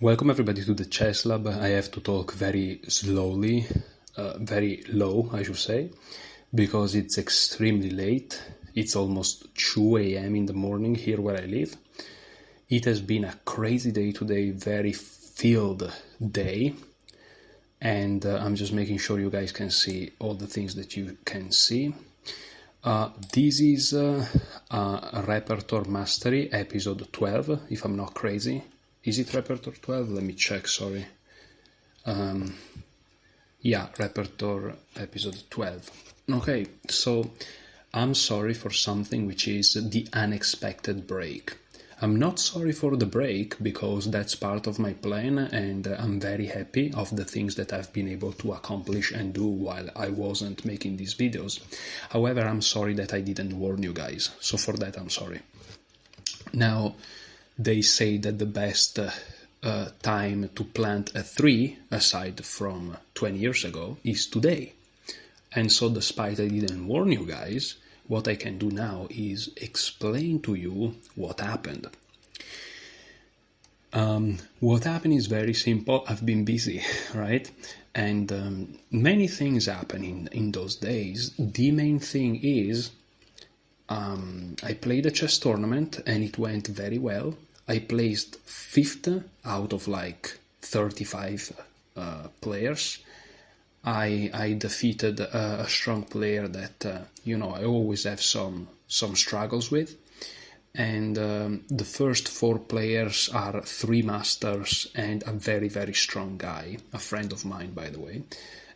Welcome everybody to the Chess Lab. I have to talk very slowly, very low, I should say, because it's extremely late. It's almost 2 a.m. in the morning here where I live. It has been a crazy day today, very filled day, and I'm just making sure you guys can see all the things that you can see. This is Repertoire Mastery, episode 12, if I'm not crazy. Is it Repertoire 12? Let me check, sorry. Yeah, Repertoire episode 12. Okay, so I'm sorry for something which is the unexpected break. I'm not sorry for the break because that's part of my plan and I'm very happy of the things that I've been able to accomplish and do while I wasn't making these videos. However, I'm sorry that I didn't warn you guys, so for that I'm sorry. Now, they say that the best time to plant a tree, aside from 20 years ago, is today. And so despite I didn't warn you guys, what I can do now is explain to you what happened. What happened is very simple. I've been busy, right? And many things happen in those days. The main thing is I played a chess tournament and it went very well. I placed 5th out of like 35 players. I defeated a strong player that, I always have some struggles with. And the first 4 players are 3 masters and a very, very strong guy, a friend of mine, by the way.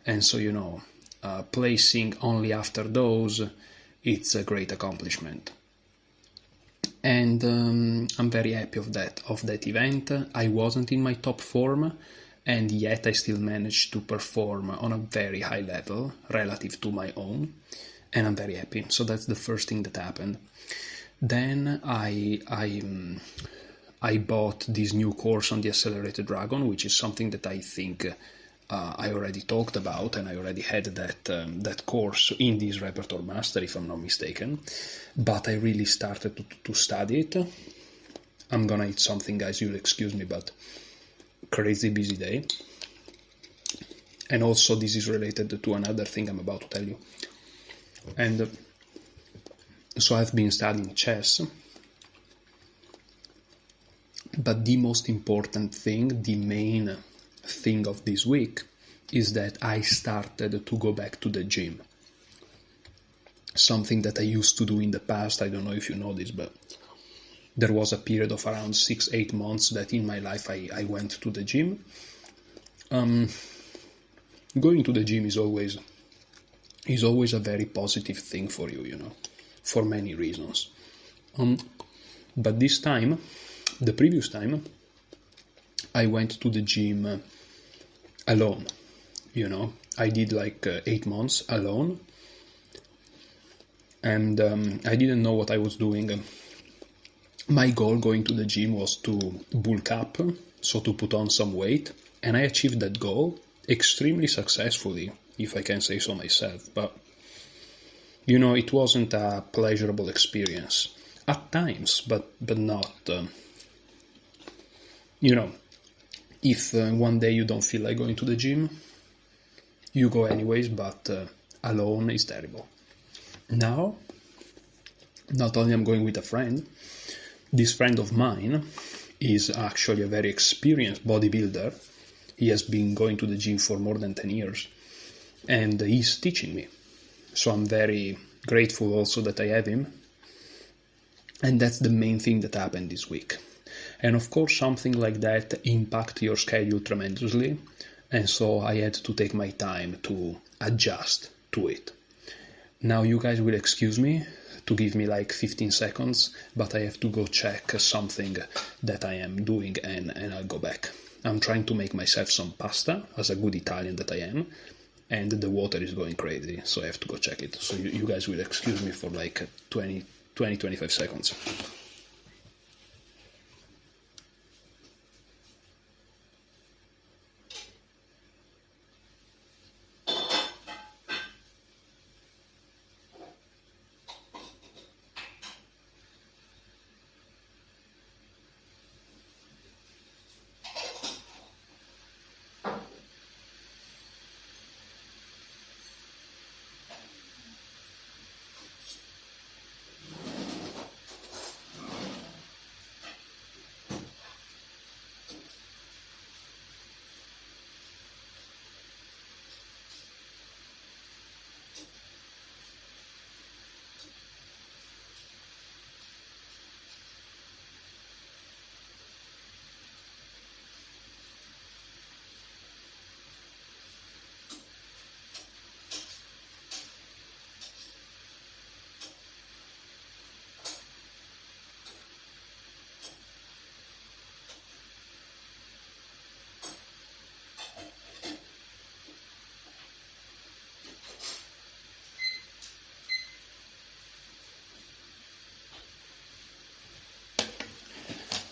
And so, placing only after those, it's a great accomplishment. And I'm very happy of that event. I wasn't in my top form, and yet I still managed to perform on a very high level relative to my own, and I'm very happy. So that's the first thing that happened. Then I bought this new course on the Accelerated Dragon, which is something that I think I already talked about, and I already had that course in this Repertoire Master, if I'm not mistaken. But I really started to study it. I'm gonna eat something, guys, you'll excuse me, but crazy busy day. And also this is related to another thing I'm about to tell you. And so I've been studying chess. But the most important thing, the main thing of this week, is that I started to go back to the gym. Something that I used to do in the past. I don't know if you know this, but there was a period of around 6-8 months that in my life I went to the gym. Going to the gym is always a very positive thing for you, for many reasons. But this time, the previous time, I went to the gym alone, I did like 8 months alone, and I didn't know what I was doing. My goal going to the gym was to bulk up, so to put on some weight, and I achieved that goal extremely successfully, if I can say so myself, but it wasn't a pleasurable experience at times, but not, if one day you don't feel like going to the gym, you go anyways, but alone is terrible. Now, not only I'm going with a friend, this friend of mine is actually a very experienced bodybuilder. He has been going to the gym for more than 10 years, and he's teaching me. So I'm very grateful also that I have him. And that's the main thing that happened this week. And of course, something like that impacts your schedule tremendously. And so I had to take my time to adjust to it. Now you guys will excuse me to give me like 15 seconds, but I have to go check something that I am doing and I'll go back. I'm trying to make myself some pasta, as a good Italian that I am, and the water is going crazy, so I have to go check it. So you guys will excuse me for like 20-25 seconds.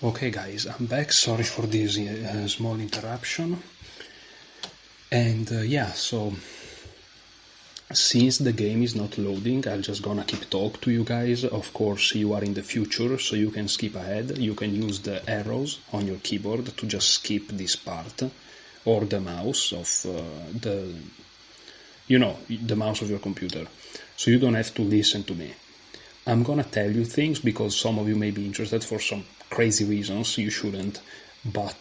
Okay guys, I'm back. Sorry for this small interruption. And yeah, so since the game is not loading, I'm just gonna keep talk to you guys. Of course, you are in the future, so you can skip ahead. You can use the arrows on your keyboard to just skip this part, or the mouse of the mouse of your computer. So you don't have to listen to me. I'm gonna tell you things because some of you may be interested for some crazy reasons. You shouldn't, but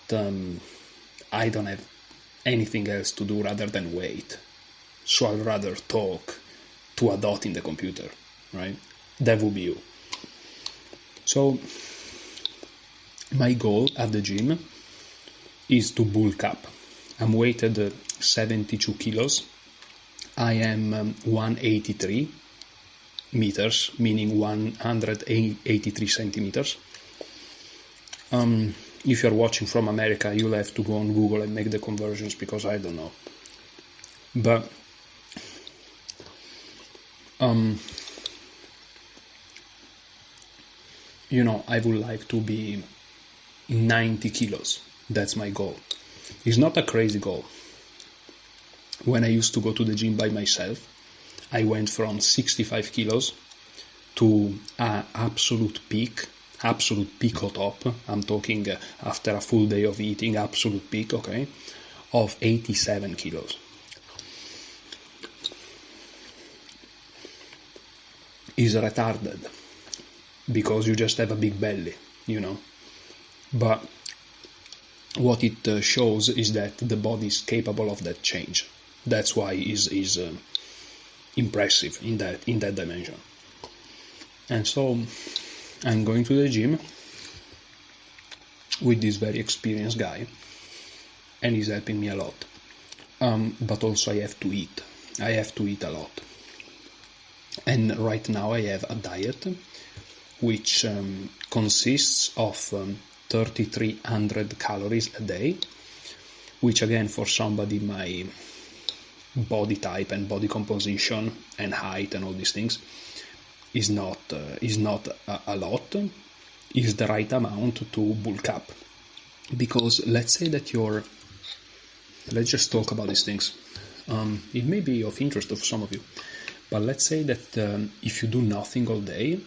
I don't have anything else to do rather than wait. So I'd rather talk to a dot in the computer, right? That would be you. So my goal at the gym is to bulk up. I'm weighted 72 kilos. I am 183 meters, meaning 183 centimeters. If you're watching from America, you'll have to go on Google and make the conversions because I don't know. But I would like to be 90 kilos. That's my goal. It's not a crazy goal. When I used to go to the gym by myself, I went from 65 kilos to an absolute peak on top. I'm talking after a full day of eating, absolute peak, okay, of 87 kilos. Is retarded because you just have a big belly, But what it shows is that the body is capable of that change. That's why is impressive in that dimension. And so I'm going to the gym with this very experienced guy, and he's helping me a lot. But also I have to eat. I have to eat a lot. And right now I have a diet which consists of 3,300 calories a day, which again for somebody my body type and body composition and height and all these things is not a lot. Is the right amount to bulk up. Because let's say that let's just talk about these things. It may be of interest to some of you, but let's say that if you do nothing all day,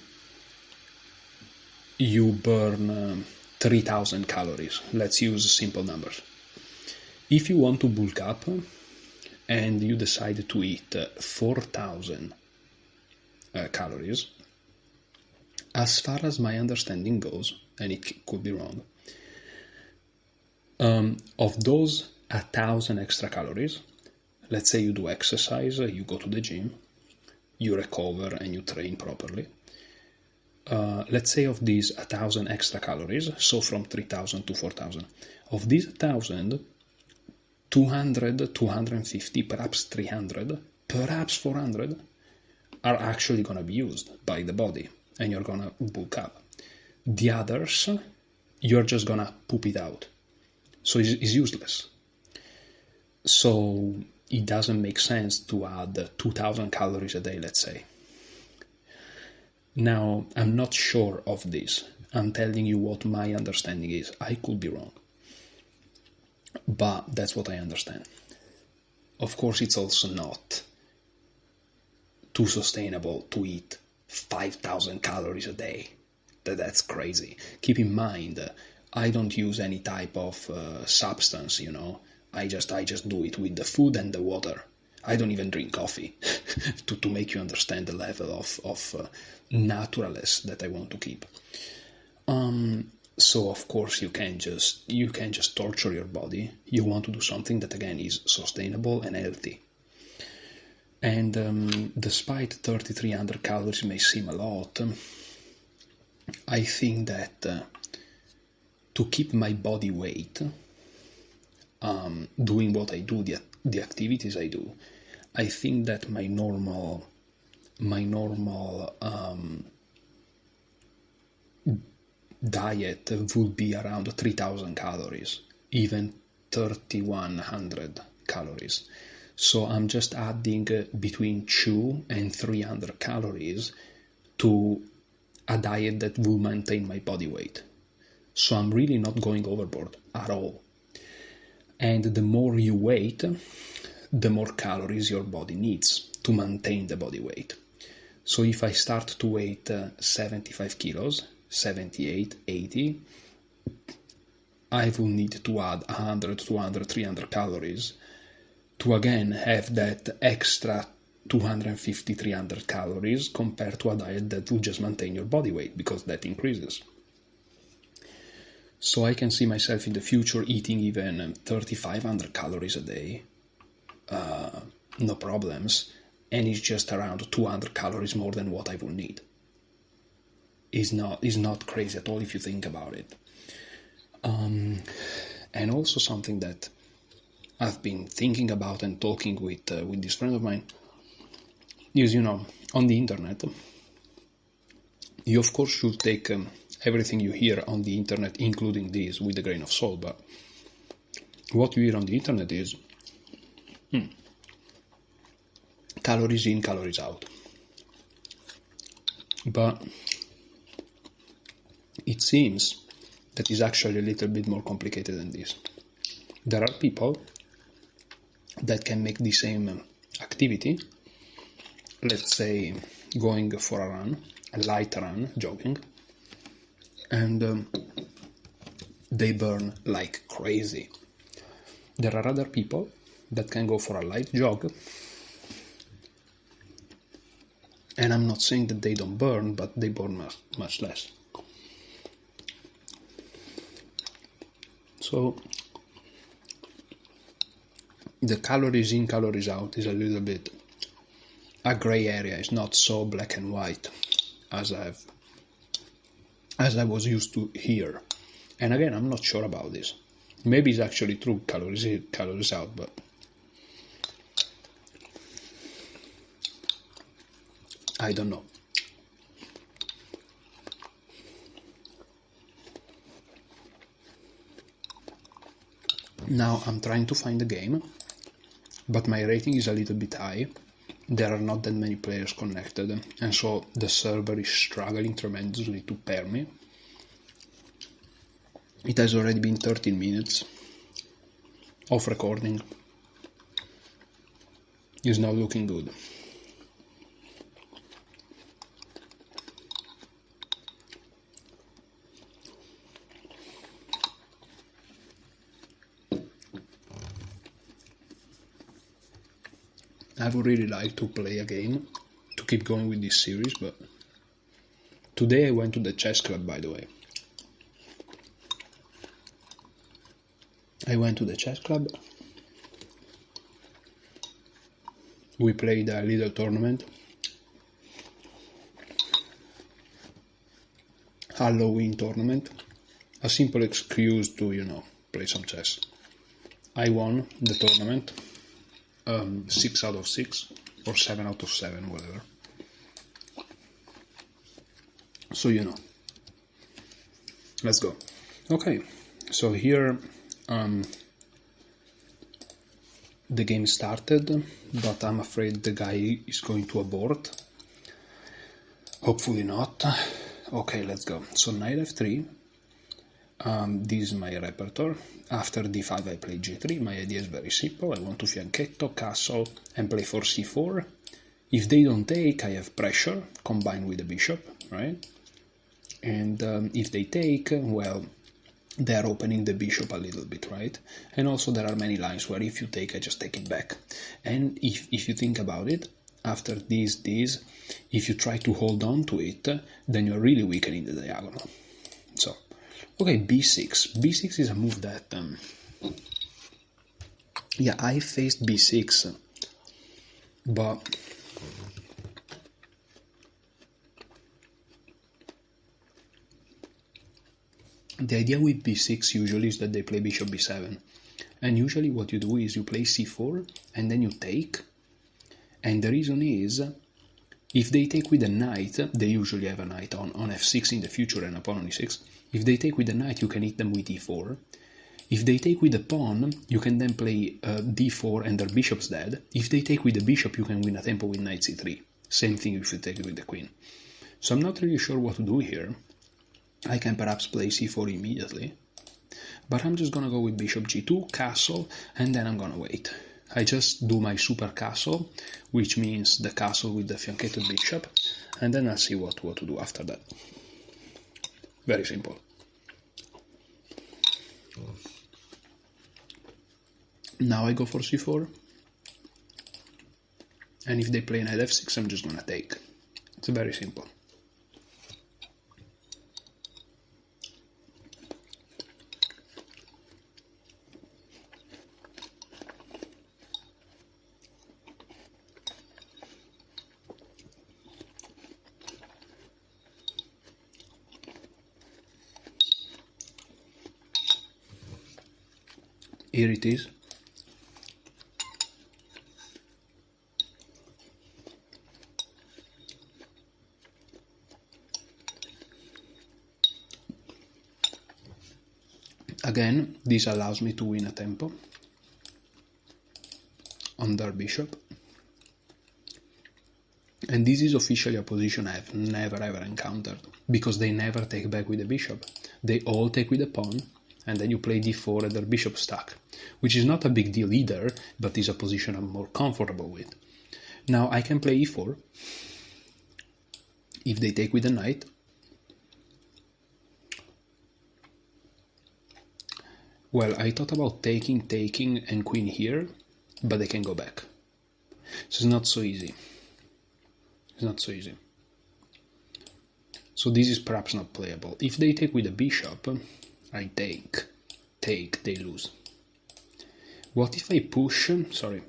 you burn 3,000 calories. Let's use simple numbers. If you want to bulk up and you decide to eat 4,000 calories, as far as my understanding goes, and it could be wrong, of those 1,000 extra calories, let's say you do exercise, you go to the gym, you recover and you train properly. Let's say of these 1,000 extra calories, so from 3,000 to 4,000, of these 1,000, 200, 250, perhaps 300, perhaps 400 are actually going to be used by the body and you're going to bulk up. The others, you're just going to poop it out. So it's useless. So it doesn't make sense to add 2,000 calories a day, let's say. Now, I'm not sure of this. I'm telling you what my understanding is. I could be wrong. But that's what I understand. Of course, it's also not too sustainable to eat 5,000 calories a day. That's crazy. Keep in mind, I don't use any type of substance, I just do it with the food and the water. I don't even drink coffee to make you understand the level of naturalness that I want to keep. So of course you can just torture your body. You want to do something that again is sustainable and healthy. And despite 3,300 calories may seem a lot, I think that to keep my body weight, doing what I do, the activities I do, I think that my normal diet would be around 3,000 calories, even 3,100 calories. So I'm just adding between 200 and 300 calories to a diet that will maintain my body weight. So I'm really not going overboard at all. And the more you wait, the more calories your body needs to maintain the body weight. So if I start to weight 75 kilos, 78, 80, I will need to add 100, 200, 300 calories to again have that extra 250, 300 calories compared to a diet that will just maintain your body weight, because that increases. So I can see myself in the future eating even 3,500 calories a day, no problems, and it's just around 200 calories more than what I will need. It's not crazy at all if you think about it. And also something that I've been thinking about and talking with this friend of mine is, on the internet, you of course should take everything you hear on the internet, including this, with a grain of salt, but what you hear on the internet is calories in, calories out. But it seems that is actually a little bit more complicated than this. There are people that can make the same activity, let's say going for a run, a light run, jogging, and they burn like crazy. There are other people that can go for a light jog, and I'm not saying that they don't burn, but they burn much less. So the calories in, calories out is a little bit a gray area. It's not so black and white as I was used to hear. And again, I'm not sure about this. Maybe it's actually true, calories in, calories out, but I don't know. Now I'm trying to find the game, but my rating is a little bit high. There are not that many players connected, and so the server is struggling tremendously to pair me. It has already been 13 minutes of recording. It's not looking good. I would really like to play a game to keep going with this series, but today I went to the chess club, by the way. I went to the chess club. We played a little tournament. Halloween tournament. A simple excuse to, play some chess. I won the tournament. 6 out of 6 or 7 out of 7, whatever. So let's go. Okay, so here the game started, but I'm afraid the guy is going to abort. Hopefully not. Okay, let's go. So knight f3. This is my repertoire. After d5 I play g3. My idea is very simple. I want to fianchetto, castle, and play for c4. If they don't take, I have pressure combined with the bishop, right? And if they take, well, they are opening the bishop a little bit, right? And also there are many lines where if you take, I just take it back. And if you think about it, after this, if you try to hold on to it, then you're really weakening the diagonal. So, okay, b6. b6 is a move that, I faced b6, but the idea with b6 usually is that they play bishop b7. And usually what you do is you play c4 and then you take. And the reason is, if they take with a knight, they usually have a knight on f6 in the future and a pawn on e6. If they take with a knight, you can hit them with e4. If they take with a pawn, you can then play d4 and their bishop's dead. If they take with the bishop, you can win a tempo with knight c3. Same thing if you take with the queen. So I'm not really sure what to do here. I can perhaps play c4 immediately, but I'm just gonna go with bishop g2, castle, and then I'm gonna wait. I just do my super castle, which means the castle with the fianchetto bishop, and then I'll see what to do after that. Very simple. Now I go for c4, and if they play knight f6, I'm just gonna take. It's very simple. Here it is. Again, this allows me to win a tempo on their bishop. And this is officially a position I've never ever encountered, because they never take back with the bishop. They all take with the pawn, and then you play d4 at their bishop stack, which is not a big deal either, but is a position I'm more comfortable with. Now I can play e4. If they take with the knight, well, I thought about taking, and queen here, but they can go back. So it's not so easy. It's not so easy. So this is perhaps not playable. If they take with the bishop, I take, they lose. What if I push? Sorry.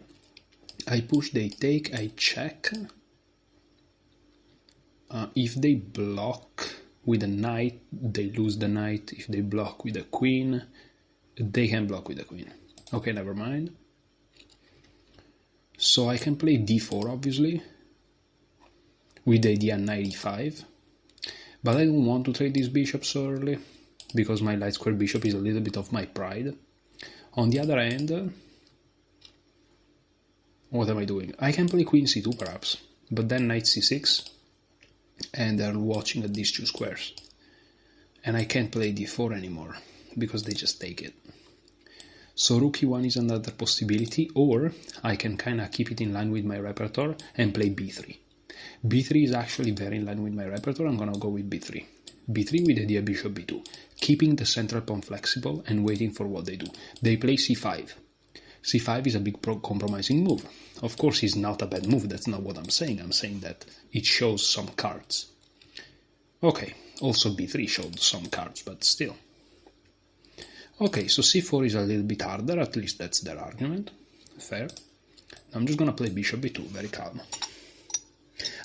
I push, they take, I check. If they block with a knight, they lose the knight. If they block with a queen, they can block with the queen. Okay, never mind. So I can play d4, obviously, with the idea knight e5. But I don't want to trade these bishops so early, because my light square bishop is a little bit of my pride. On the other hand, what am I doing? I can play queen c2 perhaps, but then knight c6, and they're watching at these two squares. And I can't play d4 anymore, because they just take it. So rook e1 is another possibility, or I can kind of keep it in line with my repertoire and play b3. b3 is actually very in line with my repertoire. I'm gonna go with b3. b3 with the idea bishop b2, keeping the central pawn flexible and waiting for what they do. They play c5. c5 is a big compromising move. Of course, it's not a bad move, that's not what I'm saying. I'm saying that it shows some cards. Okay, also b3 showed some cards, but still. Okay, so c4 is a little bit harder, at least that's their argument. Fair. I'm just gonna play bishop b2, very calm.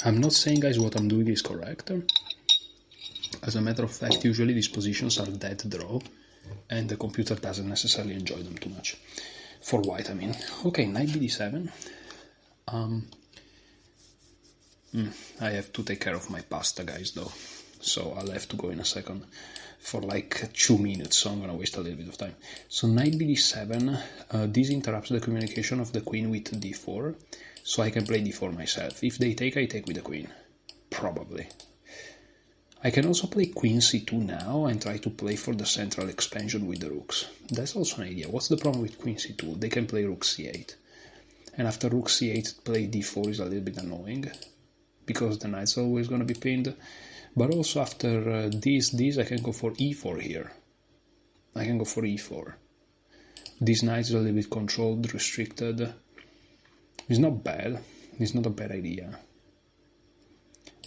I'm not saying, guys, what I'm doing is correct. As a matter of fact, usually these positions are dead draw, and the computer doesn't necessarily enjoy them too much. For white, I mean. Okay, knight bd7. I have to take care of my pasta, guys, though. So I'll have to go in a second for like 2 minutes, so I'm gonna waste a little bit of time. So knight bd7, this interrupts the communication of the queen with d4, so I can play d4 myself. If they take, I take with the queen. Probably. I can also play queen c2 now and try to play for the central expansion with the rooks. That's also an idea. What's the problem with queen c2? They can play rook c8. And after rook c8, play d4 is a little bit annoying, because the knight's always going to be pinned. But also after this, I can go for e4 here. I can go for e4. This knight is a little bit controlled, restricted. It's not bad. It's not a bad idea.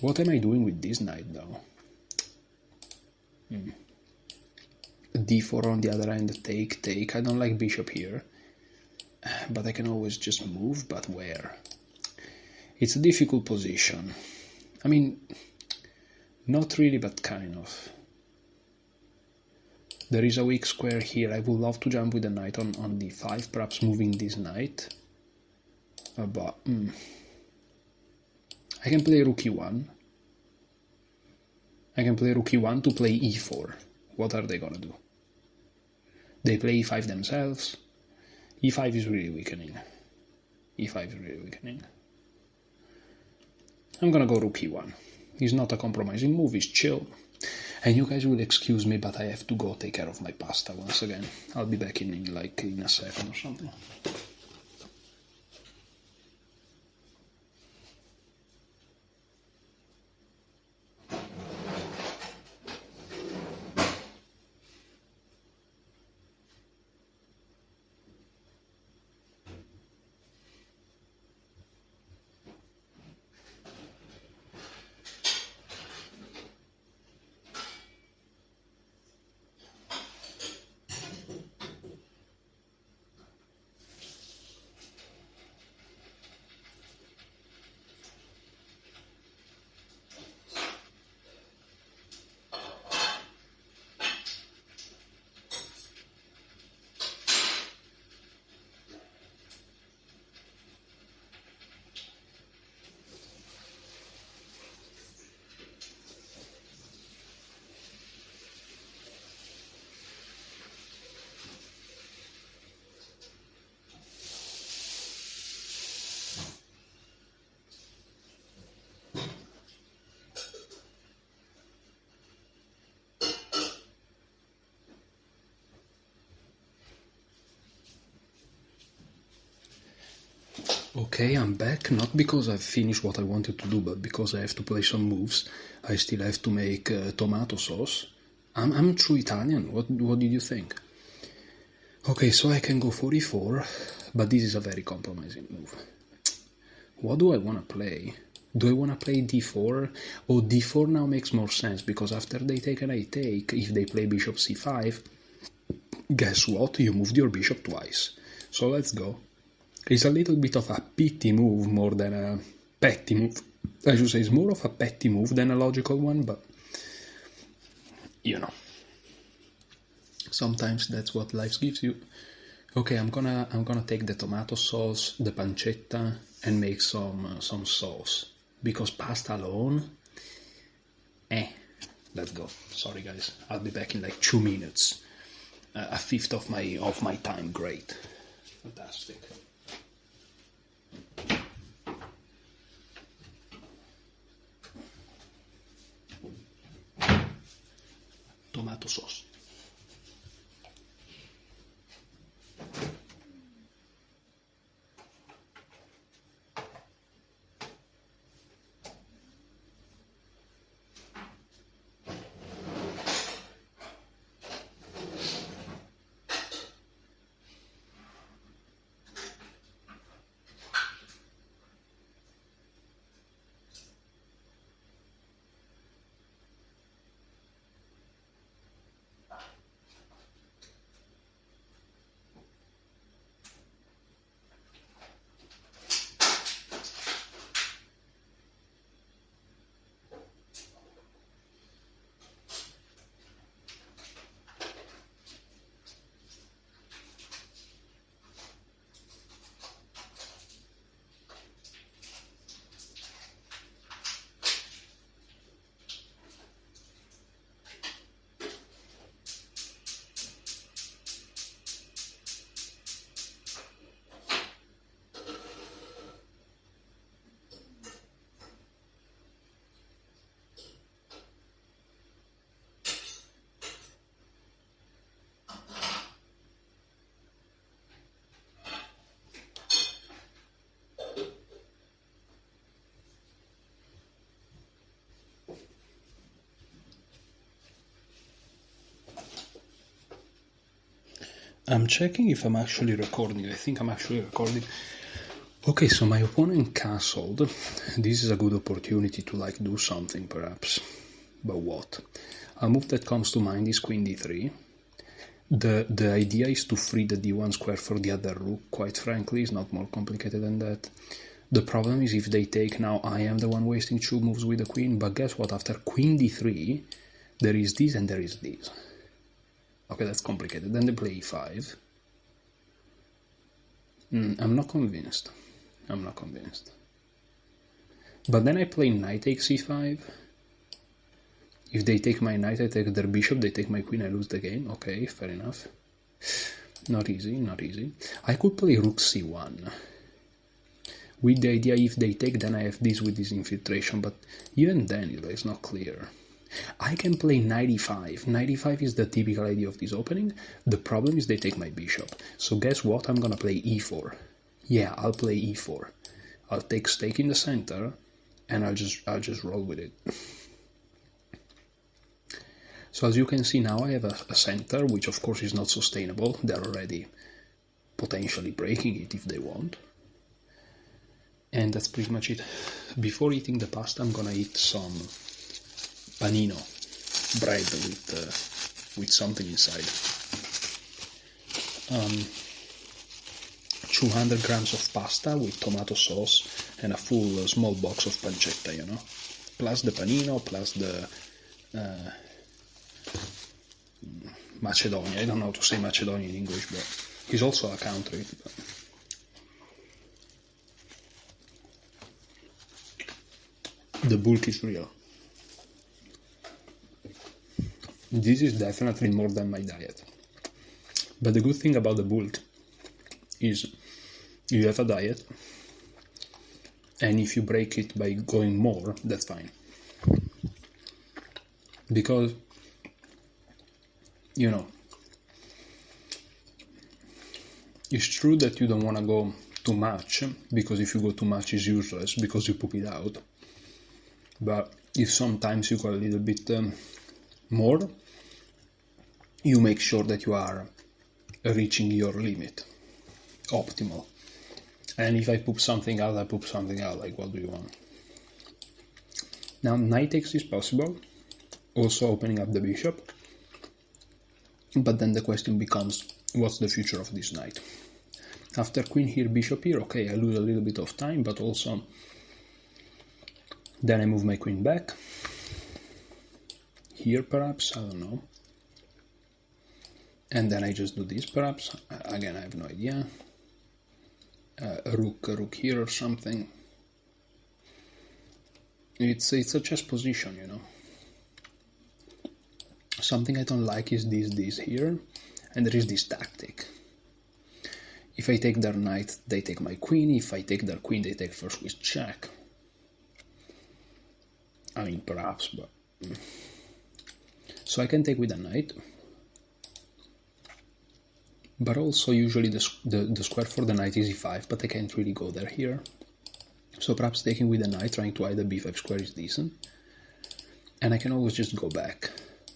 What am I doing with this knight, though? d4 on the other hand, take. I don't like bishop here. But I can always just move, but where? It's a difficult position. I mean, not really, but kind of. There is a weak square here. I would love to jump with the knight on d5, perhaps moving this knight. But I can play rook e1. I can play rook e1 to play e4. What are they gonna do? They play e5 themselves. e5 is really weakening. e5 is really weakening. I'm gonna go rook e1. It's not a compromising move, it's chill. And you guys will excuse me, but I have to go take care of my pasta once again. I'll be back in a second or something. Okay, I'm back, not because I've finished what I wanted to do, but because I have to play some moves. I still have to make tomato sauce. I'm true Italian, what did you think? Okay, so I can go 44, but this is a very compromising move. What do I want to play? Do I want to play d4? Oh, d4 now makes more sense, because after they take and I take, if they play bishop c5, guess what? You moved your bishop twice. So let's go. It's a little bit of a pity move more than a petty move. I should say it's more of a petty move than a logical one, but you know, sometimes that's what life gives you. Okay, I'm gonna take the tomato sauce, the pancetta, and make some sauce, because pasta alone, let's go. Sorry guys, I'll be back in like 2 minutes. A fifth of my time. Great, fantastic. Tomato sauce. I'm checking if I'm actually recording. I think I'm actually recording. Okay, so my opponent castled. This is a good opportunity to like do something perhaps. But what? A move that comes to mind is queen d3. The idea is to free the d1 square for the other rook, quite frankly. It's not more complicated than that. The problem is if they take now, I am the one wasting 2 moves with the queen, but guess what? After queen d3, there is this and there is this. Okay, that's complicated. Then they play e5. I'm not convinced. But then I play knight takes e5. If they take my knight, I take their bishop. They take my queen, I lose the game. Okay, fair enough. Not easy. I could play rook c1. With the idea if they take, then I have this with this infiltration. But even then, it's not clear. I can play 95. 95 is the typical idea of this opening. The problem is they take my bishop. So guess what? I'm gonna play e4. Yeah, I'll play e4. I'll take stake in the center, and I'll just roll with it. So as you can see now, I have a center, which of course is not sustainable. They're already potentially breaking it if they want. And that's pretty much it. Before eating the pasta, I'm gonna eat some panino bread with something inside. 200 grams of pasta with tomato sauce and a full small box of pancetta, you know, plus the panino, plus the Macedonia. I don't know how to say Macedonia in English, but it's also a country. But the bulk is real. This is definitely more than my diet. But the good thing about the bulk is you have a diet, and if you break it by going more, that's fine. Because, you know, it's true that you don't want to go too much, because if you go too much it's useless, because you poop it out. But if sometimes you go a little bit more, you make sure that you are reaching your limit, optimal. And if I poop something out, I poop something out. Like, what do you want? Now, knight takes is possible, also opening up the bishop. But then the question becomes, what's the future of this knight? After queen here, bishop here, okay, I lose a little bit of time, but also then I move my queen back. Here, perhaps, I don't know. And then I just do this, perhaps. Again, I have no idea. Rook here or something. It's a chess position, you know. Something I don't like is this here, and there is this tactic. If I take their knight, they take my queen. If I take their queen, they take first with check. I mean, perhaps, but... So I can take with a knight. But also, usually the square for the knight is e5, but I can't really go there here. So perhaps taking with a knight, trying to hide the b5 square is decent. And I can always just go back,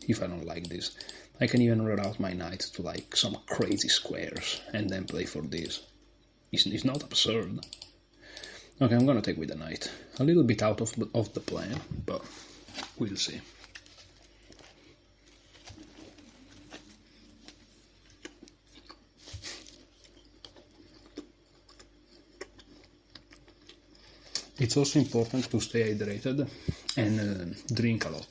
if I don't like this. I can even route my knight to like some crazy squares, and then play for this. It's not absurd. Okay, I'm gonna take with a knight. A little bit out of the plan, but we'll see. It's also important to stay hydrated and drink a lot.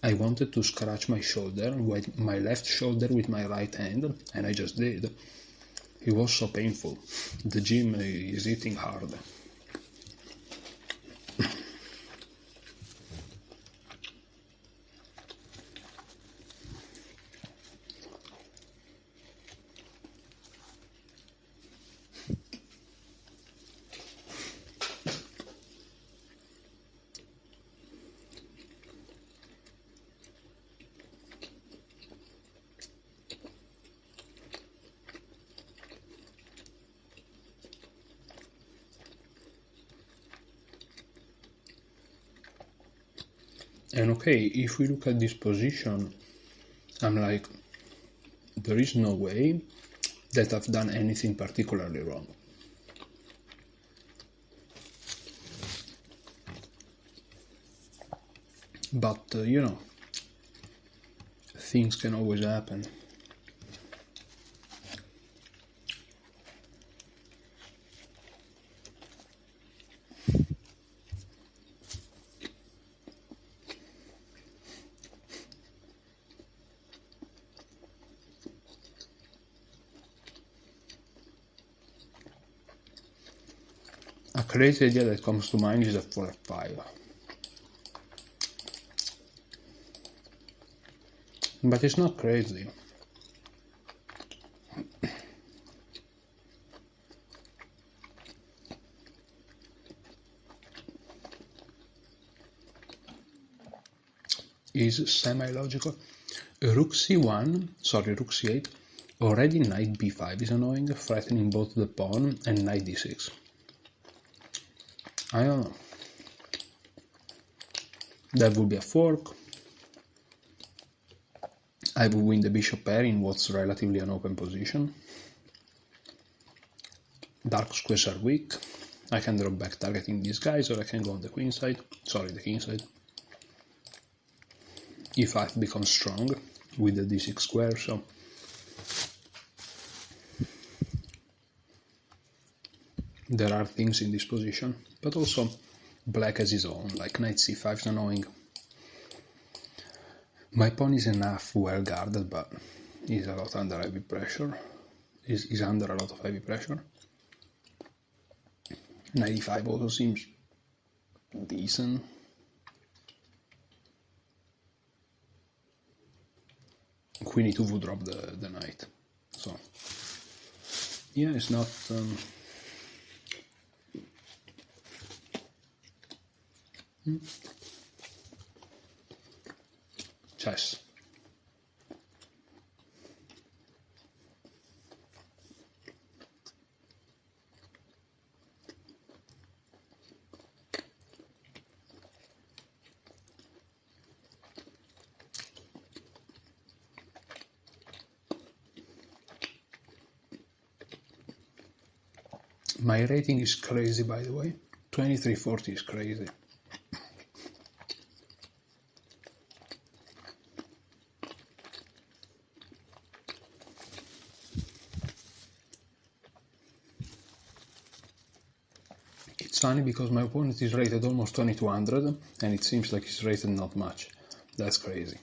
I wanted to scratch my shoulder, with my left shoulder with my right hand, and I just did. It was so painful. The gym is hitting hard. And okay, if we look at this position, I'm like, there is no way that I've done anything particularly wrong. But, you know, things can always happen. A crazy idea that comes to mind is a 4f5. But it's not crazy. is semi-logical. Rook c1, sorry, rook c8, already knight b5 is annoying, threatening both the pawn and knight d6. I don't know. That would be a fork. I would win the bishop pair in what's relatively an open position. Dark squares are weak. I can drop back targeting these guys, or I can go on the queen side. Sorry, the king side. e5 becomes strong with the d6 square, so there are things in this position, but also black has his own, like knight c5 is annoying. My pawn is enough well guarded, but he's a lot under heavy pressure. He's under a lot of heavy pressure. Knight e5 also seems decent. Queen e2 would drop the knight. So yeah, it's not chess. My rating is crazy, by the way. 2340 is crazy. It's funny because my opponent is rated almost 2200 and it seems like he's rated not much. That's crazy.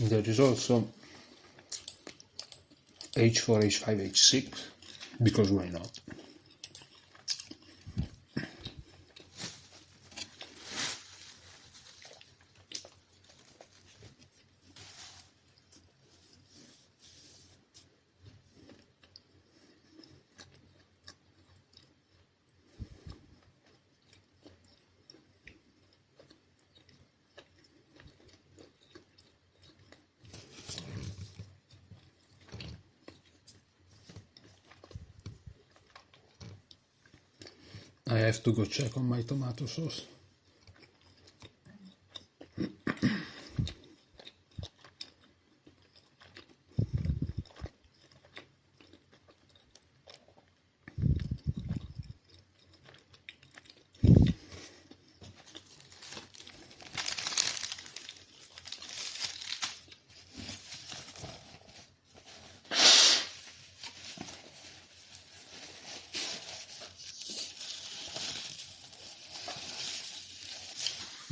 There is also h4, h5, h6, because why not? I have to go check on my tomato sauce.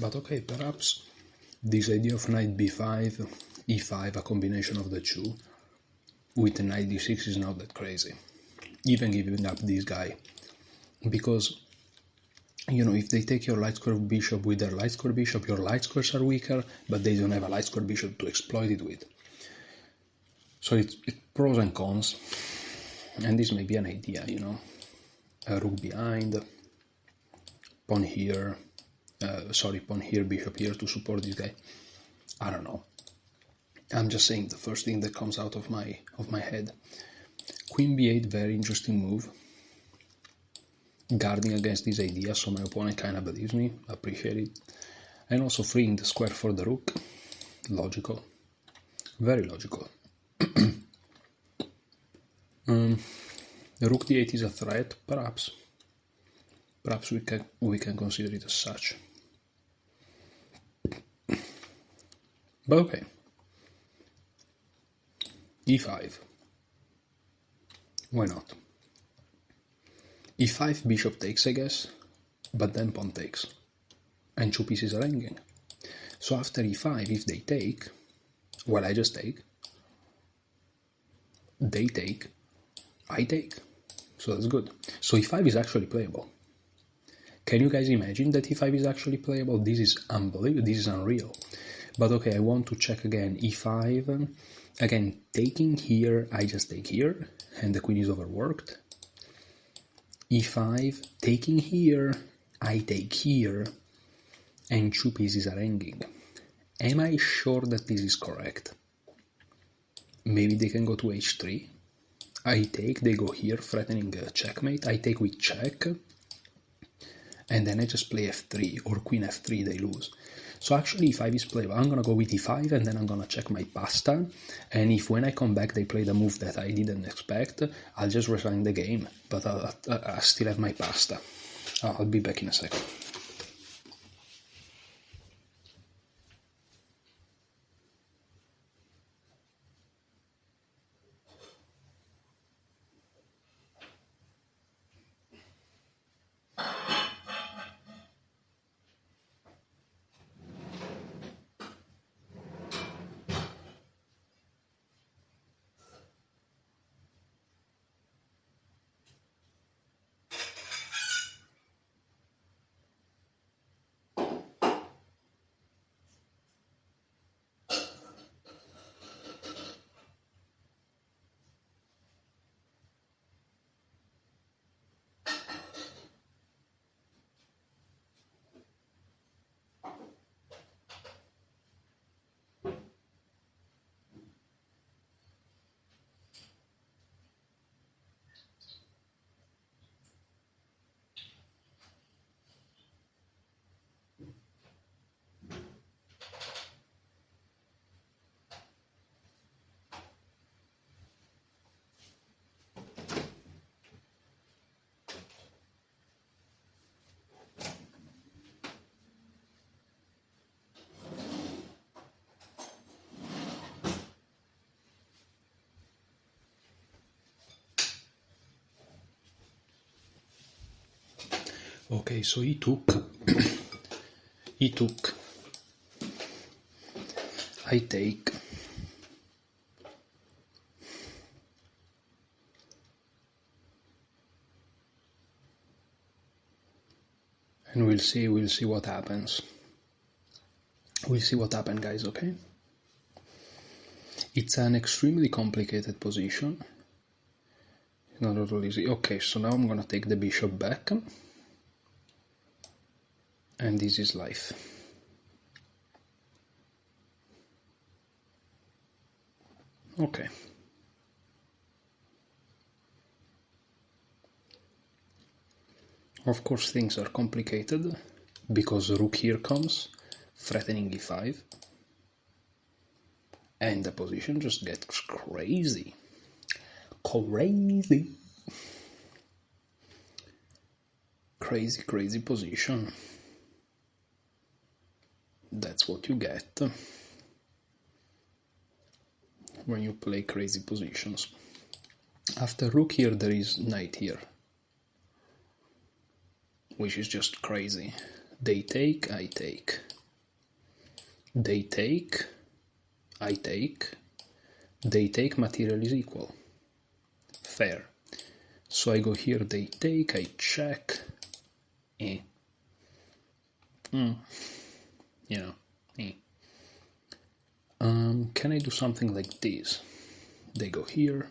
But okay, perhaps this idea of knight b5, e5, a combination of the two, with knight d6 is not that crazy. Even giving up this guy. Because, you know, if they take your light square bishop with their light square bishop, your light squares are weaker, but they don't have a light square bishop to exploit it with. So it's pros and cons. And this may be an idea, you know. A rook behind, pawn here, pawn here, bishop here to support this guy. I don't know. I'm just saying the first thing that comes out of my head. Queen b8, very interesting move. Guarding against this idea, so my opponent kind of believes me. Appreciate it. And also freeing the square for the rook. Logical. Very logical. Rook d8 is a threat, perhaps. Perhaps we can consider it as such. But okay. e5. Why not? e5 bishop takes, I guess, but then pawn takes. And two pieces are hanging. So after e5, if they take, well, I just take. They take. I take. So that's good. So e5 is actually playable. Can you guys imagine that e5 is actually playable? This is unbelievable. This is unreal. But okay, I want to check again. e5, again, taking here, I just take here, and the queen is overworked. e5, taking here, I take here, and 2 pieces are hanging. Am I sure that this is correct? Maybe they can go to h3. I take, they go here, threatening checkmate. I take with check, and then I just play f3, or queen f3, they lose. So actually e5 is playable. I'm gonna go with e5, and then I'm gonna check my pasta, and if when I come back they play the move that I didn't expect, I'll just resign the game, but I still have my pasta. I'll be back in a second. Okay, so he took, I take, and we'll see what happens. We'll see what happens, guys, okay? It's an extremely complicated position. It's not at all easy. Okay, so now I'm gonna take the bishop back. And this is life. Okay. Of course things are complicated because rook here comes, threatening e5. And the position just gets crazy. Crazy. Crazy position. That's what you get when you play crazy positions. After rook here there is knight here, which is just crazy. They take, I take. They take, I take. They take, material is equal. Fair. So I go here, they take, I check. You know, can I do something like this? They go here,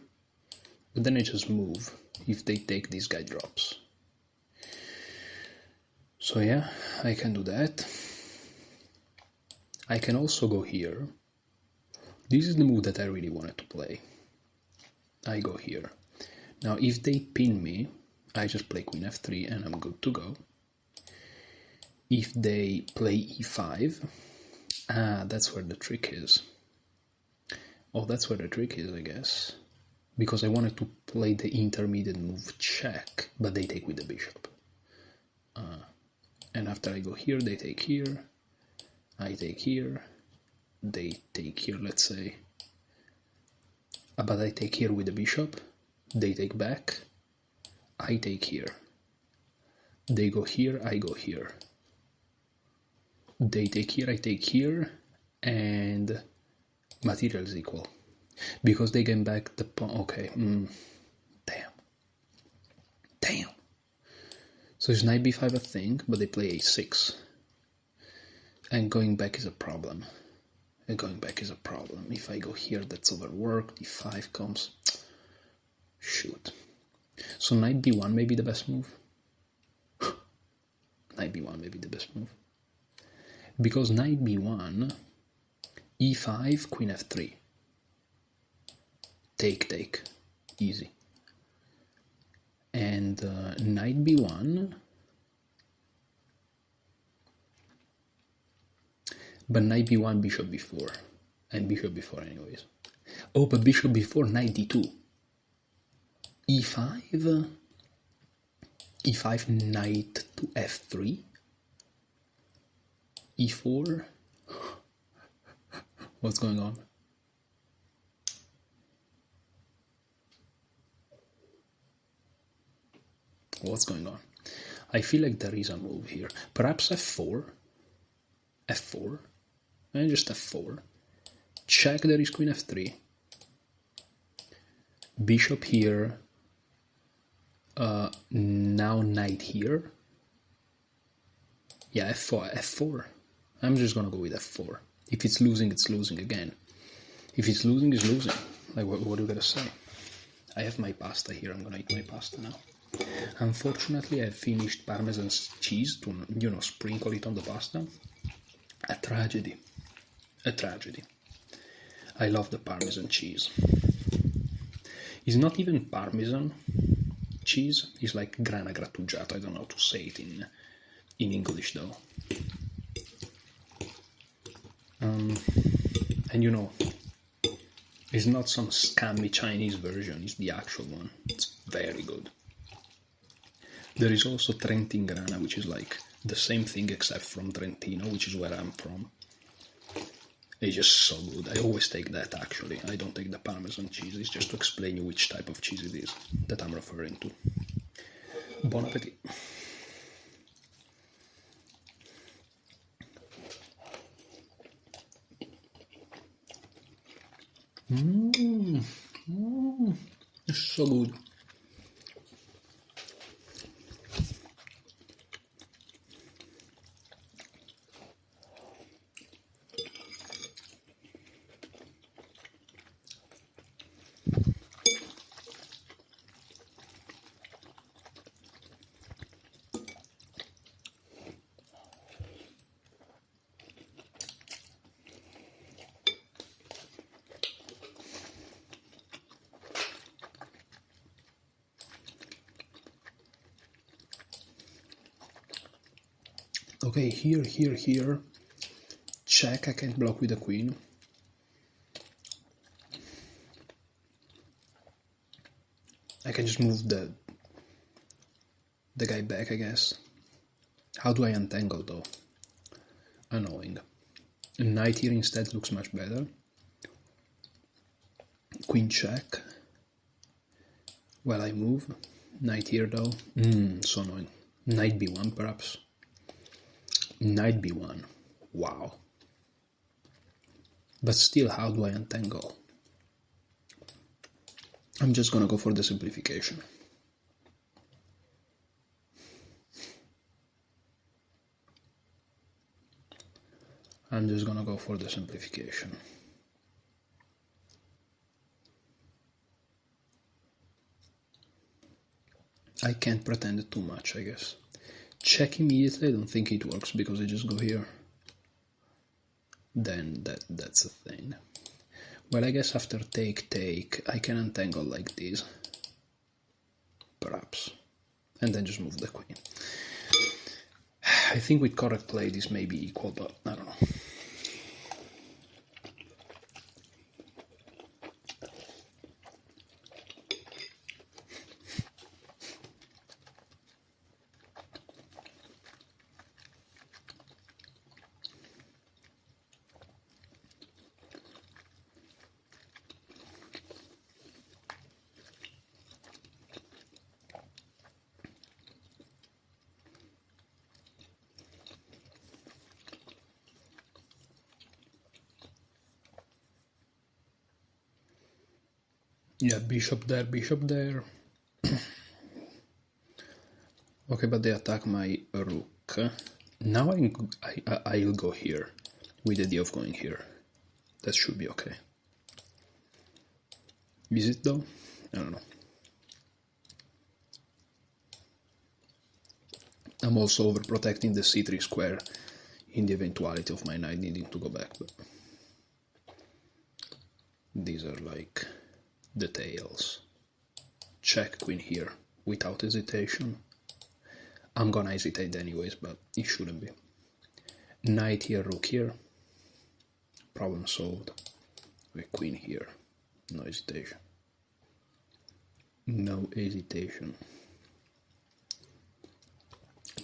but then I just move. If they take, this guy drops. So yeah, I can do that. I can also go here. This is the move that I really wanted to play. I go here. Now if they pin me, I just play queen f3 and I'm good to go. If they play e5, that's where the trick is. Oh, that's where the trick is, I guess. Because I wanted to play the intermediate move check, but they take with the bishop. And after I go here, they take here, I take here, they take here, let's say. But I take here with the bishop, they take back, I take here. They go here, I go here. They take here, I take here, and material is equal. Because they gain back the pawn. Okay, damn. So it's knight b5 a thing, but they play a6. And going back is a problem. Going back is a problem. If I go here, that's overworked. D5 comes. Shoot. So knight b1 may be the best move. Knight b1 may be the best move. Because knight b1, e5, queen f3. Take. Easy. And knight b1. But knight b1, bishop b4. And bishop b4 anyways. Oh, but bishop b4, knight d2. e5. e5, knight to f3. e4. What's going on? What's going on? I feel like there is a move here. Perhaps f4. f4. And just f4. Check, there is queen f3. Bishop here. Now knight here. Yeah, f4. I'm just gonna go with f4. If it's losing, it's losing again. If it's losing, it's losing. Like, what do you gotta say? I have my pasta here. I'm gonna eat my pasta now. Unfortunately, I finished Parmesan cheese to, sprinkle it on the pasta. A tragedy. A tragedy. I love the Parmesan cheese. It's not even Parmesan cheese. It's like grana grattugiato. I don't know how to say it in English though. And it's not some scammy Chinese version. It's the actual one. It's very good. There is also Trentin grana, which is like the same thing except from Trentino, which is where I'm from. It's just so good. I always take that, actually. I don't take the Parmesan cheese. It's just to explain you which type of cheese it is that I'm referring to. Bon appetit. It's so good. Okay, here. Check, I can't block with the queen. I can just move the guy back, I guess. How do I untangle though? Annoying. Knight here instead looks much better. Queen check. Well, I move. Knight here though. So annoying. Knight b1 perhaps. Knight b1. Wow. But still, how do I untangle? I'm just gonna go for the simplification. I'm just gonna go for the simplification. I can't pretend too much, I guess. Check immediately, I don't think it works because I just go here. Then that's a thing. Well, I guess after take, I can untangle like this. Perhaps. And then just move the queen. I think with correct play this may be equal, but I don't know. Yeah, bishop there. Okay, but they attack my rook. Now I'll go here, with the idea of going here. That should be okay. Is it though? I don't know. I'm also overprotecting the c3 square in the eventuality of my knight needing to go back, but these are like details. Check queen here without hesitation. I'm gonna hesitate anyways, but it shouldn't be. Knight here, rook here. Problem solved. With queen here. No hesitation. No hesitation.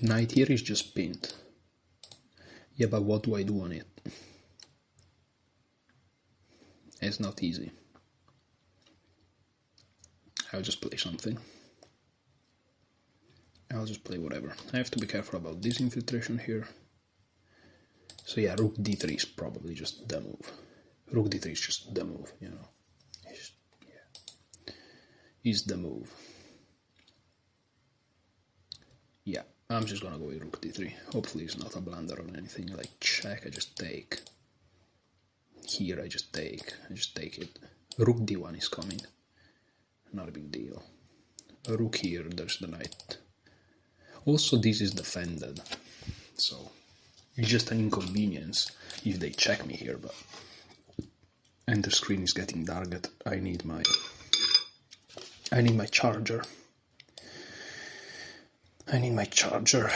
Knight here is just pinned. Yeah, but what do I do on it? It's not easy. I'll just play something. I'll just play whatever. I have to be careful about this infiltration here. So yeah, rook d3 is probably just the move. Rook d3 is just the move, you know. Is the move. Yeah, I'm just gonna go with rook d3. Hopefully it's not a blunder or anything. Like check, I just take. Here I just take it. Rook d1 is coming. Not a big deal. Rook here, there's the knight. Also this is defended, so it's just an inconvenience if they check me here, but... And the screen is getting dark. I need my charger. I need my charger.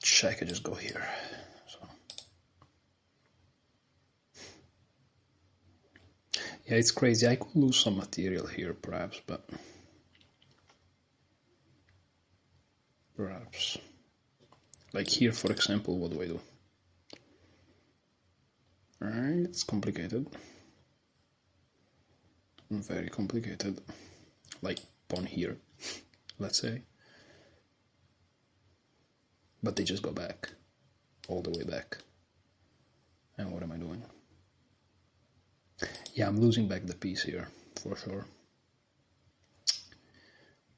Check, I just go here. So. Yeah, it's crazy. I could lose some material here, perhaps, but... Perhaps. Like here, for example, what do I do? Alright, it's complicated. Very complicated. Like pawn here, let's say. But they just go back. All the way back. And what am I doing? Yeah, I'm losing back the piece here, for sure.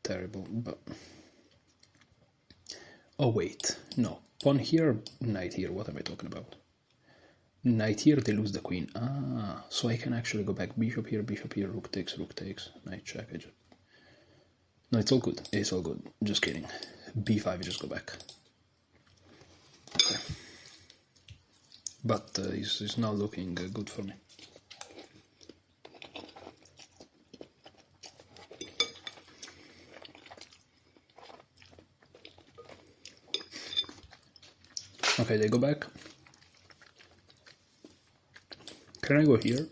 Terrible, but... Oh wait, no. Pawn here, knight here, what am I talking about? Knight here, they lose the queen. Ah, so I can actually go back. Bishop here, rook takes, knight check. No, it's all good. It's all good. Just kidding. b5, just go back. Okay. But it's not looking good for me. Okay, they go back. Can I go here?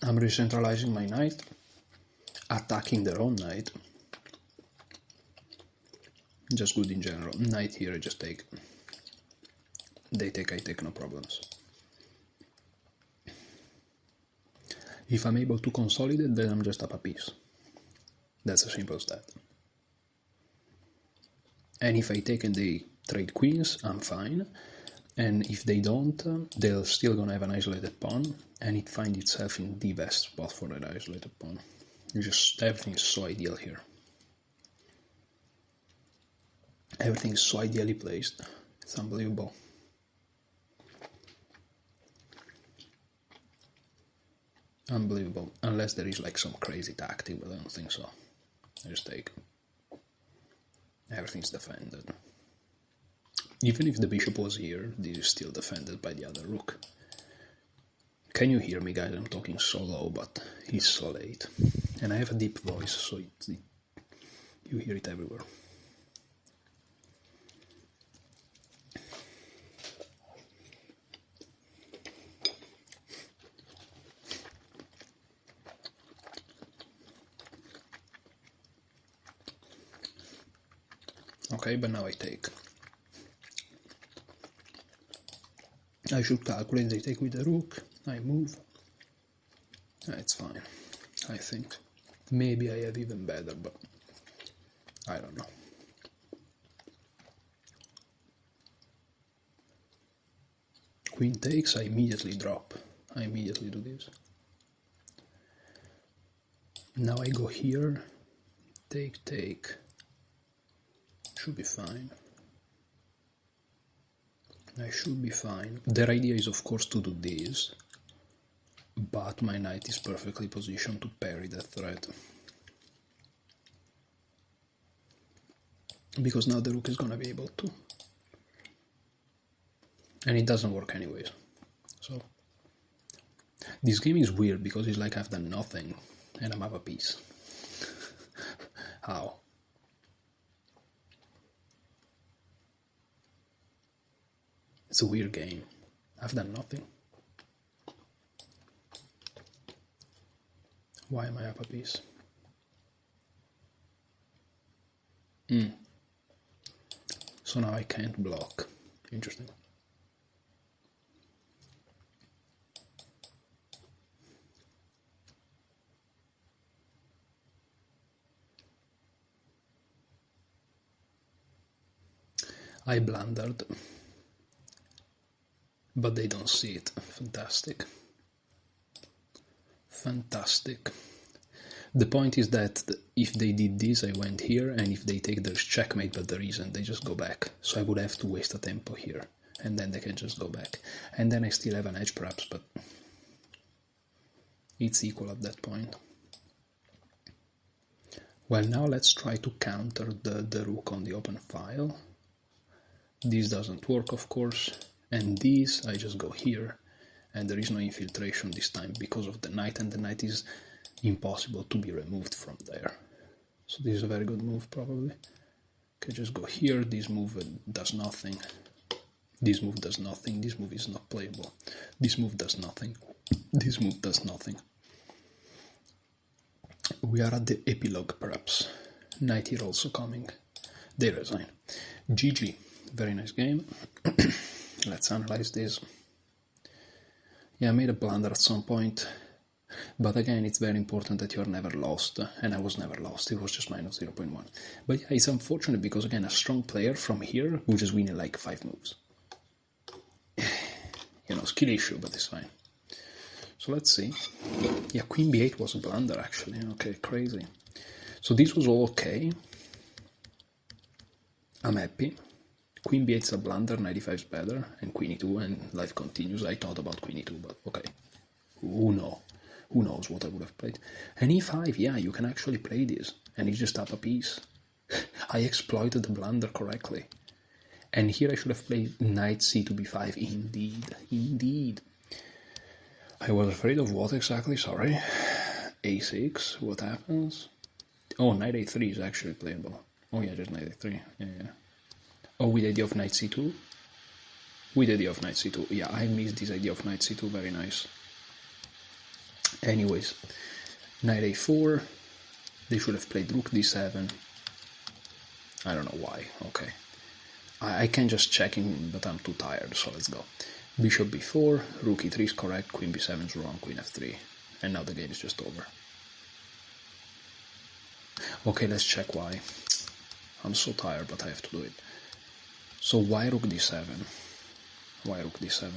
I'm recentralizing my knight, attacking their own knight. Just good in general. Knight here, I just take. They take, I take, no problems. If I'm able to consolidate, then I'm just up a piece. That's as simple as that. And if I take and they trade queens, I'm fine. And if they don't, they're still gonna have an isolated pawn, and it finds itself in the best spot for that isolated pawn. Just everything is so ideal here. Everything is so ideally placed. It's unbelievable. Unbelievable. Unless there is like some crazy tactic, but I don't think so. I just take. Everything's defended. Even if the bishop was here, this is still defended by the other rook. Can you hear me, guys? I'm talking so low, but it's so late. And I have a deep voice, so you hear it everywhere. Okay, but now I take. I should calculate, they take with the rook, I move. It's fine, I think. Maybe I have even better, but I don't know. Queen takes, I immediately drop. I immediately do this. Now I go here, take. Should be fine. I should be fine. Their idea is, of course, to do this, but my knight is perfectly positioned to parry that threat. Because now the rook is gonna be able to. And it doesn't work anyways. So this game is weird because it's like I've done nothing and I'm up a piece. How? It's a weird game. I've done nothing. Why am I up a piece? So now I can't block. Interesting. I blundered, but they don't see it. Fantastic. Fantastic. The point is that if they did this, I went here, and if they take, there's checkmate, but there isn't. They just go back. So I would have to waste a tempo here, and then they can just go back. And then I still have an edge, perhaps, but it's equal at that point. Well, now let's try to counter the rook on the open file. This doesn't work, of course, and this, I just go here, and there is no infiltration this time because of the knight, and the knight is impossible to be removed from there. So this is a very good move, probably. Okay, just go here. This move does nothing. This move does nothing. This move is not playable. This move does nothing. This move does nothing. We are at the epilogue, perhaps. Knight here also coming. They resign. GG. Very nice game. Let's analyze this. Yeah, I made a blunder at some point. But again, it's very important that you're never lost, and I was never lost, it was just minus 0.1. But yeah, it's unfortunate because, again, a strong player from here will just win in like 5 moves. You know, skill issue, but it's fine. So let's see. Yeah, queen b8 was a blunder, actually. Okay, crazy. So this was all okay. I'm happy. Queen b8 is a blunder, knight e5 is better, and queen e2, and life continues. I thought about queen e2, but okay. Who knows what I would have played. And e5, yeah, you can actually play this, and it's just up a piece. I exploited the blunder correctly. And here I should have played knight c to b5, indeed. I was afraid of what exactly, sorry. a6, what happens? Oh, knight a3 is actually playable. Oh yeah, just knight a3, yeah. Oh, with the idea of knight c2? With the idea of knight c2, yeah, I missed this idea of knight c2, very nice. Anyways, knight a4, they should have played rook d7. I don't know why, okay. I can just check in, but I'm too tired, so let's go. Bishop b4, rook e3 is correct, queen b7 is wrong, queen f3. And now the game is just over. Okay, let's check why. I'm so tired, but I have to do it. So why rook d7? Why rook d7?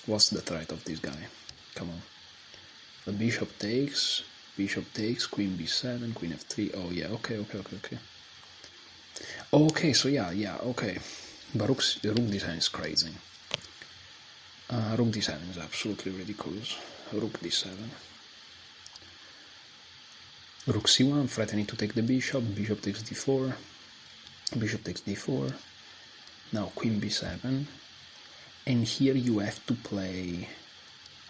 What's the threat of this guy? Come on. The bishop takes, queen b7, queen f3. Oh yeah, okay. Okay, so yeah, okay. But rook d7 is crazy. Rook d7 is absolutely ridiculous. Rook d7. Rook c1, threatening to take the bishop. Bishop takes d4. Bishop takes d4. Now queen b7. And here you have to play...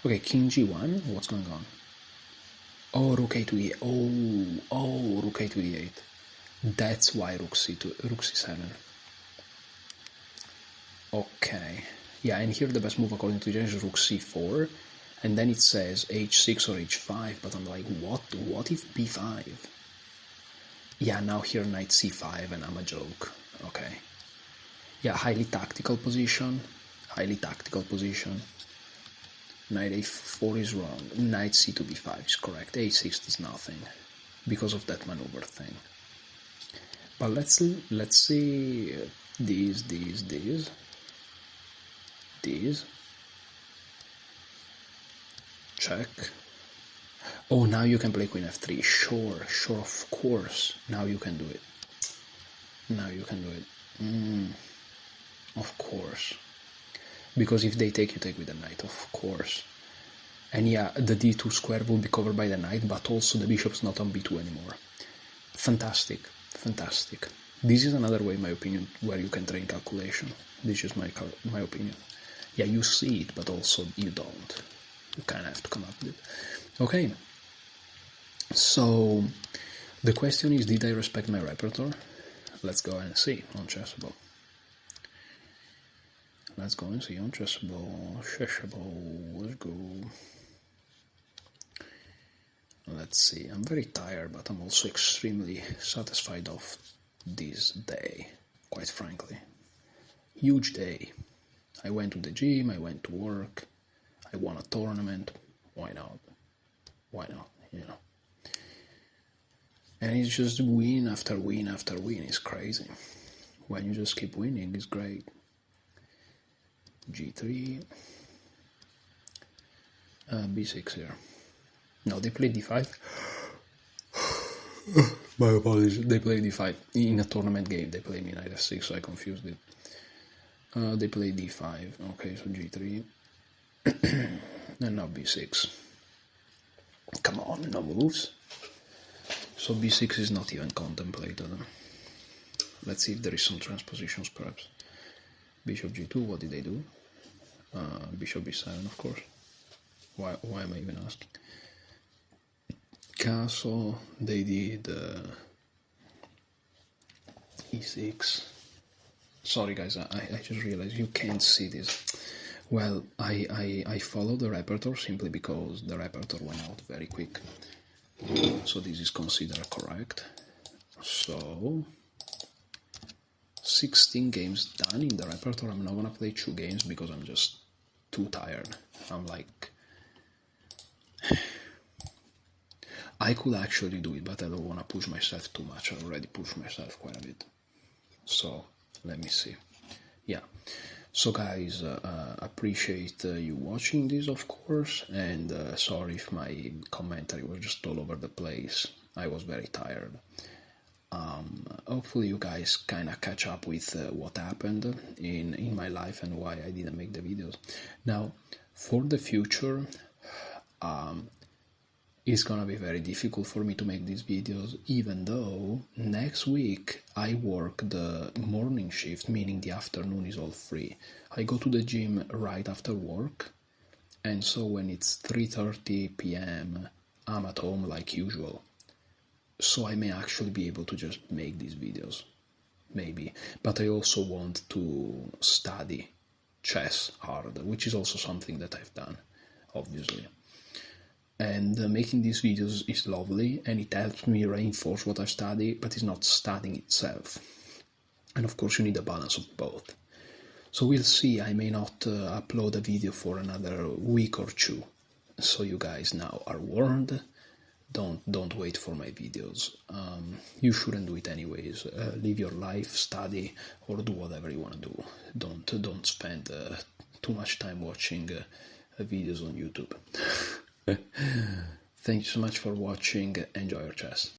Okay, king g1, what's going on? Oh, rook a to d8. Oh, rook a to d8. That's why rook c7. Okay. Yeah, and here the best move according to James is rook c4. And then it says h6 or h5, but I'm like, what if b5? Yeah, now here knight c5 and I'm a joke. Okay. Yeah, highly tactical position. Knight a4 is wrong. Knight c to b5 is correct. a6 is nothing because of that maneuver thing. But let's see these. Check. Oh, now you can play queen f3. Sure, of course. Now you can do it. Of course. Because if they take, you take with the knight, of course. And yeah, the d2 square will be covered by the knight, but also the bishop's not on b2 anymore. Fantastic. This is another way, in my opinion, where you can train calculation. This is my opinion. Yeah, you see it, but also you don't. You kind of have to come up with it. Okay. So, the question is, did I respect my repertoire? Let's go and see on Chessable. Let's go and see on Chessable. Let's go. Let's see. I'm very tired, but I'm also extremely satisfied of this day, quite frankly. Huge day. I went to the gym, I went to work, I won a tournament. Why not? You know. And it's just win after win after win. It's crazy. When you just keep winning, it's great. G3. B6 here. No, they played d5. My apologies. They played d5 in a tournament game. They played me knight f6, so I confused it. They played d5. Okay, so g3. And now b6. Come on, no moves. So b6 is not even contemplated. Let's see if there is some transpositions, perhaps. Bishop g2. What did they do? Bishop b7, of course. Why am I even asking? Castle, they did e6. Sorry guys, I just realized you can't see this. Well, I follow the repertoire simply because the repertoire went out very quick. So this is considered correct. So 16 games done in the repertoire. I'm not gonna play 2 games because I'm just too tired. I'm like, I could actually do it, but I don't want to push myself too much. I already pushed myself quite a bit. So let me see. Yeah. So guys, appreciate you watching this, of course, and sorry if my commentary was just all over the place. I was very tired. Hopefully you guys kind of catch up with what happened in my life and why I didn't make the videos. Now, for the future, it's gonna be very difficult for me to make these videos, even though next week I work the morning shift, meaning the afternoon is all free. I go to the gym right after work, and so when it's 3:30 p.m. I'm at home like usual. So I may actually be able to just make these videos, maybe. But I also want to study chess hard, which is also something that I've done, obviously. And making these videos is lovely, and it helps me reinforce what I study, but it's not studying itself. And of course you need a balance of both. So we'll see. I may not upload a video for another week or 2. So you guys now are warned. Don't wait for my videos. You shouldn't do it anyways. Live your life, study, or do whatever you want to do. Don't spend too much time watching videos on YouTube. Thank you so much for watching. Enjoy your chess.